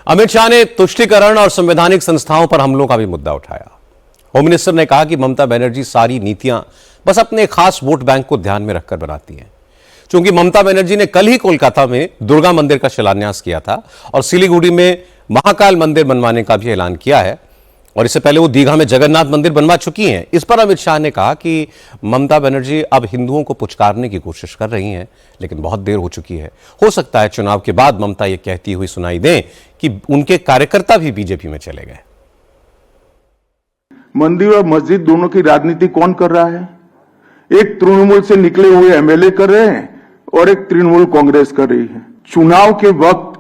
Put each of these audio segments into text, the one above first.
अमित शाह ने तुष्टीकरण और संवैधानिक संस्थाओं पर हमलों का भी मुद्दा उठाया। होम मिनिस्टर ने कहा कि ममता बनर्जी सारी नीतियां बस अपने खास वोट बैंक को ध्यान में रखकर बनाती हैं। चूंकि ममता बनर्जी ने कल ही कोलकाता में दुर्गा मंदिर का शिलान्यास किया था और सिलीगुड़ी में महाकाल मंदिर बनवाने का भी ऐलान किया है और इससे पहले वो दीघा में जगन्नाथ मंदिर बनवा चुकी हैं। इस पर अमित शाह ने कहा कि ममता बनर्जी अब हिंदुओं को पुचकारने की कोशिश कर रही हैं, लेकिन बहुत देर हो चुकी है। हो सकता है चुनाव के बाद ममता ये कहती हुई सुनाई दें कि उनके कार्यकर्ता भी बीजेपी में चले गए। मंदिर और मस्जिद दोनों की राजनीति कौन कर रहा है? एक तृणमूल से निकले हुए एमएलए कर रहे हैं और एक तृणमूल कांग्रेस कर रही है। चुनाव के वक्त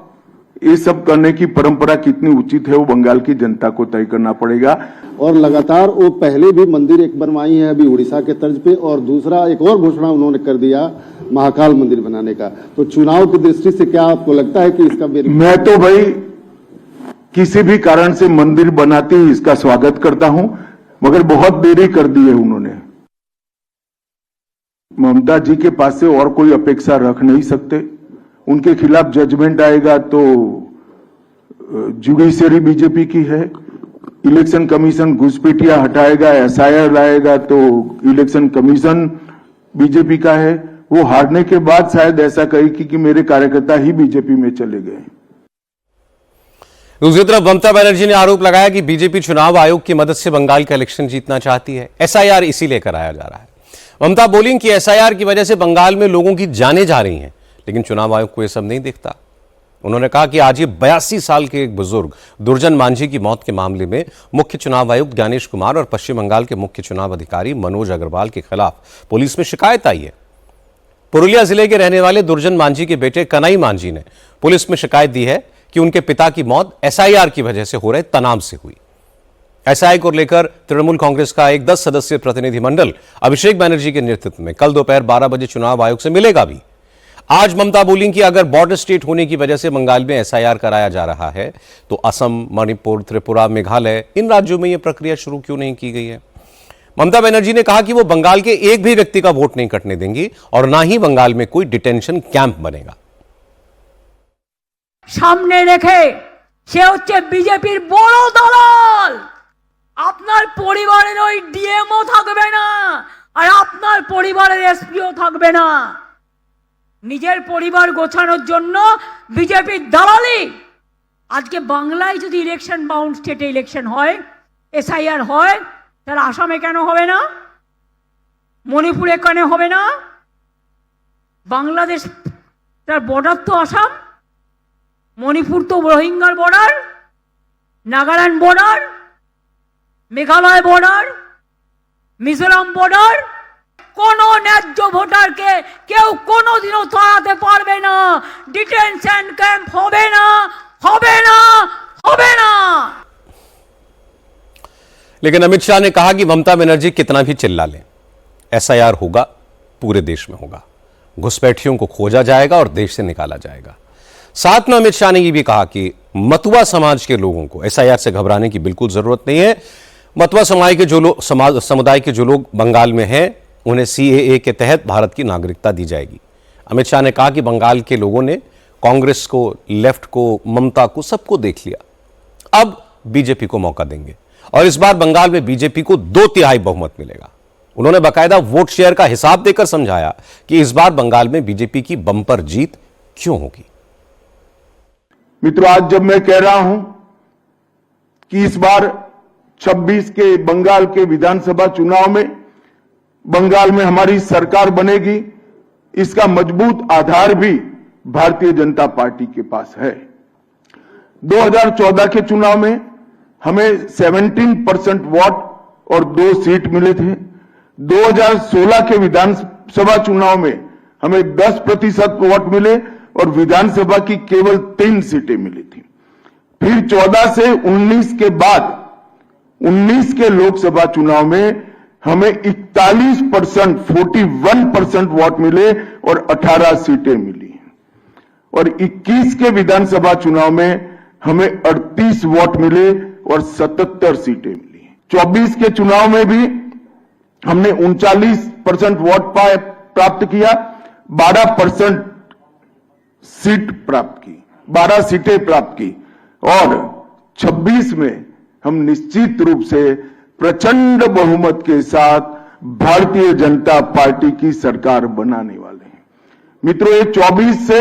ये सब करने की परंपरा कितनी उचित है वो बंगाल की जनता को तय करना पड़ेगा। और लगातार वो पहले भी मंदिर एक बनवाई है अभी उड़ीसा के तर्ज पे, और दूसरा एक और घोषणा उन्होंने कर दिया महाकाल मंदिर बनाने का। तो चुनाव की दृष्टि से क्या आपको लगता है कि इसका मैं तो भाई किसी भी कारण से मंदिर बनाते ही इसका स्वागत करता हूं, मगर बहुत देरी कर दी है उन्होंने। ममता जी के पास से और कोई अपेक्षा रख नहीं सकते। उनके खिलाफ जजमेंट आएगा तो जुडिशरी बीजेपी की है, इलेक्शन कमीशन घुसपैठिया हटाएगा, एसआईआर लाएगा तो इलेक्शन कमीशन बीजेपी का है। वो हारने के बाद शायद ऐसा कहे कि मेरे कार्यकर्ता ही बीजेपी में चले गए। दूसरी तरफ ममता बनर्जी ने आरोप लगाया कि बीजेपी चुनाव आयोग की मदद से बंगाल का इलेक्शन जीतना चाहती है। एसआईआर इसीलिए कराया जा रहा है। ममता बोली कि एसआईआर की वजह से बंगाल में लोगों की जानें जा रही हैं, लेकिन चुनाव आयोग को यह सब नहीं दिखता। उन्होंने कहा कि आज ये 82 साल के एक बुजुर्ग दुर्जन मांझी की मौत के मामले में मुख्य चुनाव आयुक्त ज्ञानेश कुमार और पश्चिम बंगाल के मुख्य चुनाव अधिकारी मनोज अग्रवाल के खिलाफ पुलिस में शिकायत आई है। पुरुलिया जिले के रहने वाले दुर्जन मांझी के बेटे कन्हई मांझी ने पुलिस में शिकायत दी है कि उनके पिता की मौत एसआईआर की वजह से हो रहे तनाव से हुई। एसआईआर को लेकर तृणमूल कांग्रेस का एक 10 सदस्यीय प्रतिनिधिमंडल अभिषेक बनर्जी के नेतृत्व में कल दोपहर 12 बजे चुनाव आयोग से मिलेगा भी। आज ममता बोली कि अगर बॉर्डर स्टेट होने की वजह से बंगाल में एसआईआर कराया जा रहा है तो असम, मणिपुर, त्रिपुरा, मेघालय इन राज्यों में यह प्रक्रिया शुरू क्यों नहीं की गई है। ममता बनर्जी ने कहा कि वो बंगाल के एक भी व्यक्ति का वोट नहीं कटने देंगी और ना ही बंगाल में कोई डिटेंशन कैंप बनेगा। सामने रेखे সে হচ্ছে বিজেপির বড় দলাল। আপনার পরিবারের ওই ডিএমও থাকবে না আর আপনার পরিবারের এসপিও থাকবে না। নিজের পরিবার গোছানোর জন্য বিজেপির দালালি। আজকে বাংলায় যদি ইলেকশন বাউন্ড স্টেটে ইলেকশন হয়, এসআইআর হয়, তাহলে আসামে কেন হবে না? মণিপুরে কেন হবে না? বাংলাদেশ তার বর্ডার তো আসাম, মণিপুর তো রোহিঙ্গার border, Nagaland border, Meghalaya border, Mizoram border. কোন ন্যায্য ভোটারকে কেউ কোনোদিনও তাড়াতে পারবে না। ডিটেনশন ক্যাম্প হবে না, হবে না, হবে না। लेकिन अमित शाह ने कहा कि ममता बनर्जी कितना भी चिल्ला लें, एसआईआर होगा, पूरे देश में होगा। घुसपैठियों को खोजा जाएगा और देश से निकाला जाएगा। साथ में अमित शाह ने यह भी कहा कि मतुआ समाज के लोगों को एसआईआर से घबराने की बिल्कुल जरूरत नहीं है। मतुआ समुदाय के जो लोग बंगाल में हैं उन्हें सीएए के तहत भारत की नागरिकता दी जाएगी। अमित शाह ने कहा कि बंगाल के लोगों ने कांग्रेस को, लेफ्ट को, ममता को, सबको देख लिया। अब बीजेपी को मौका देंगे और इस बार बंगाल में बीजेपी को 2/3 बहुमत मिलेगा। उन्होंने बाकायदा वोट शेयर का हिसाब देकर समझाया कि इस बार बंगाल में बीजेपी की बंपर जीत क्यों होगी। मित्रों, आज जब मैं कह रहा हूं कि इस बार 26 के बंगाल के विधानसभा चुनाव में बंगाल में हमारी सरकार बनेगी, इसका मजबूत आधार भी भारतीय जनता पार्टी के पास है। 2014 के चुनाव में हमें 17% वोट और 2 सीट मिले थे। 2016 के विधानसभा चुनाव में हमें 10% वोट मिले और विधानसभा की केवल 3 सीटें मिली थी। फिर 14 से 19 के बाद 19 के लोकसभा चुनाव में हमें 41%, 41% वोट मिले और 18 सीटें मिली। और 21 के विधानसभा चुनाव में हमें 38 वोट मिले और 77 सीटें मिली। 24 के चुनाव में भी हमने 39% वोट प्राप्त किया, 12% सीट प्राप्त की, 12 सीटें प्राप्त की और 26 में हम निश्चित रूप से प्रचंड बहुमत के साथ भारतीय जनता पार्टी की सरकार बनाने वाले हैं। मित्रों, ये 24 से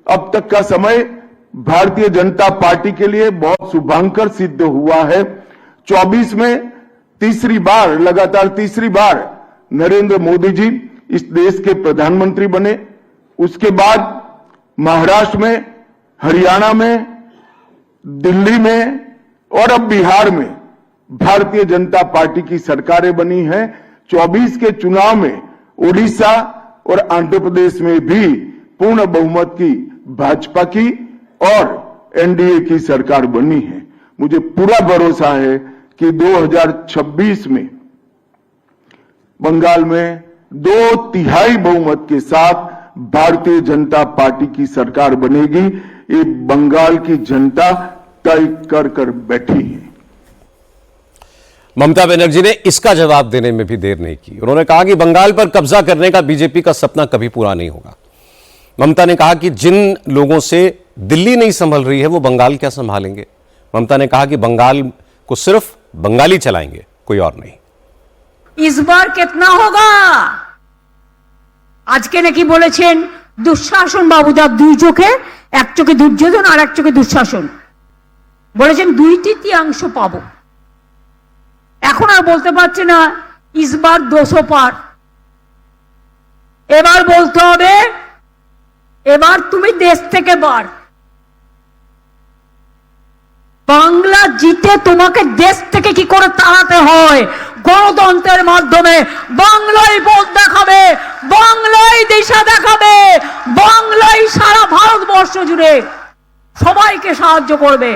अब तक का समय भारतीय जनता पार्टी के लिए बहुत शुभांकर सिद्ध हुआ है। 24 में लगातार तीसरी बार नरेंद्र मोदी जी इस देश के प्रधानमंत्री बने। उसके बाद महाराष्ट्र में, हरियाणा में, दिल्ली में और अब बिहार में भारतीय जनता पार्टी की सरकारें बनी हैं। 24 के चुनाव में ओडिशा और आंध्र प्रदेश में भी पूर्ण बहुमत की भाजपा की और एनडीए की सरकार बनी है। मुझे पूरा भरोसा है कि 2026 में बंगाल में 2/3 बहुमत के साथ भारतीय जनता पार्टी की सरकार बनेगी। ये बंगाल की जनता तय कर बैठी है। ममता बनर्जी ने इसका जवाब देने में भी देर नहीं की। उन्होंने कहा कि बंगाल पर कब्जा करने का बीजेपी का सपना कभी पूरा नहीं होगा। ममता ने कहा कि जिन लोगों से दिल्ली नहीं संभल रही है वो बंगाल क्या संभालेंगे। ममता ने कहा कि बंगाल को सिर्फ बंगाली चलाएंगे, कोई और नहीं। इस बार कितना होगा? আজকে নাকি বলেছেন দুঃশাসন বাবুদা, দুই চোখে, এক চোখে দুর্যোধন আর এক চোখে দুঃশাসন, বলেছেন 2/3 পাবো। এখন আর বলতে পারছে না ইসবার 200 পার। এবার বলতে হবে এবার তুমি দেশ থেকে বার। বাংলা জিতে তোমাকে দেশ থেকে কি করে তাড়াতে হয়, গণতন্ত্রের মাধ্যমে। বাংলাই পথ দেখাবে, বাংলাই দিশা দেখাবে, বাংলাই সারা ভারতবর্ষ জুড়ে সবাইকে সাহায্য করবে।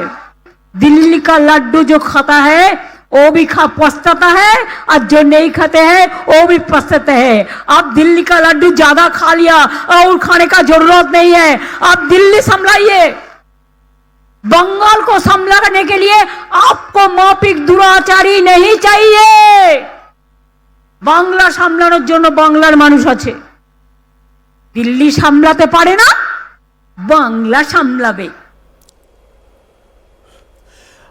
दिल्ली का लड्डू जो खाता है वो भी पछताता है और जो नहीं खाते हैं वो भी पछताते हैं। अब दिल्ली का लड्डू ज्यादा खा लिया और खाने का जरूरत नहीं है। अब दिल्ली संभलाइए। बंगाल को संभालने के लिए आपको माफिक दुराचारी नहीं चाहिए। बांग्ला সামলানোর জন্য বাংলার মানুষ আছে। দিল্লি সামলাতে পারে না, বাংলা সামলাবে।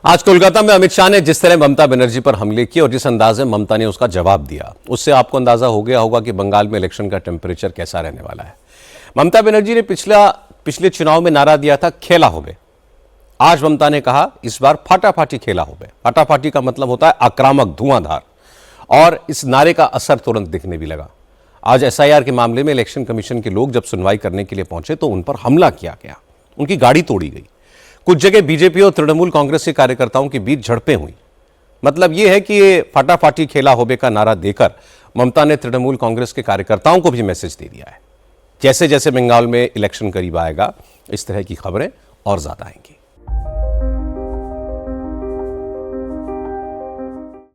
आज कोलकाता में अमित शाह ने जिस तरह ममता बनर्जी पर हमले किए और जिस अंदाज में ममता ने उसका जवाब दिया, उससे आपको अंदाजा हो गया होगा कि बंगाल में इलेक्शन का टेम्परेचर कैसा रहने वाला है। ममता बनर्जी ने पिछले चुनाव में नारा दिया था खेला होबे। आज ममता ने कहा इस बार फाटाफाटी खेला होबे। फाटाफाटी का मतलब होता है आक्रामक, धुआंधार, और इस नारे का असर तुरंत दिखने भी लगा। आज एसआईआर के मामले में इलेक्शन कमीशन के लोग जब सुनवाई करने के लिए पहुंचे तो उन पर हमला किया गया, उनकी गाड़ी तोड़ी गई। कुछ जगह बीजेपी और तृणमूल कांग्रेस के कार्यकर्ताओं के बीच झड़पें हुई। मतलब यह है कि ये फटाफटी खेला होबे का नारा देकर ममता ने तृणमूल कांग्रेस के कार्यकर्ताओं को भी मैसेज दे दिया है। जैसे जैसे बंगाल में इलेक्शन करीब आएगा, इस तरह की खबरें और ज्यादा आएंगी।